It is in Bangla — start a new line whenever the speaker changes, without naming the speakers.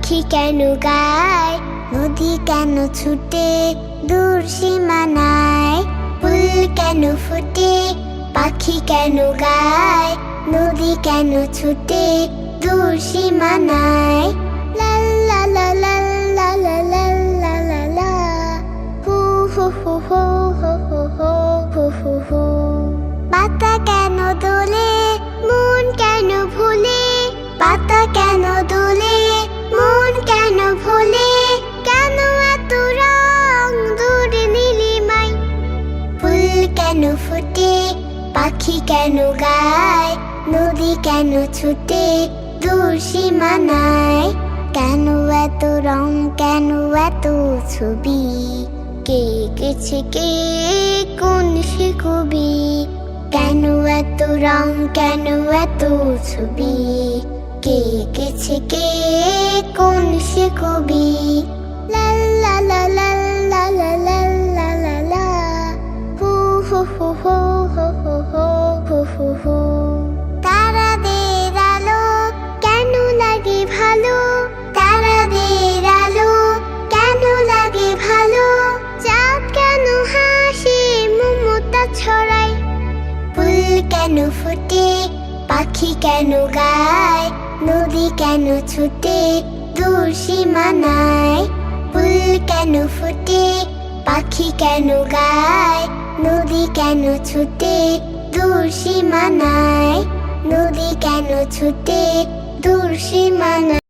পাখি কেন গায়, নদী কেন ছুটে দূর সীমানায়। ফুল কেন ফোটে, পাখি কেন গায়, নদী কেন ছুটে দূর সীমানায়। লা লা লা লা লা লা লা লা লা লা, হু হু হু হু হু হু হু হু হু হু। পাতা কেন দোলে, মন কেন ভোলে, পাতা কেন দোলে, মন কেন ভোলে, কেন এত রং দূর নীলিমায়। ফুল কেন ফোটে, পাখি কেন গায়, নদী কেন ছুটে দূর সীমানায়। কেন এত রং, কেন এত ছবি, কে এঁকেছে কে কোন সে কবি। কেন এত রং, কেন এত ছবি, কে এঁকেছে কে কোন সে কবি। লা লা লা লা লা লা লা লা লা লা, হু হু হু হু হু হু হু হু হু হু। তারাদের আলো কেন লাগে ভালো, তারাদের আলো কেন লাগে ভালো, চাঁদ কেন হাসে মমতা ছড়ায়। ফুল কেন ফোটে, পাখি কেন গায়, নদী কেন ছুটে দূর সীমানায়। ফুল কেন ফোটে, পাখি কেন গায়, নদী কেন ছুটে দূর সীমানায়। নদী কেন ছুটে দূর সীমানায়।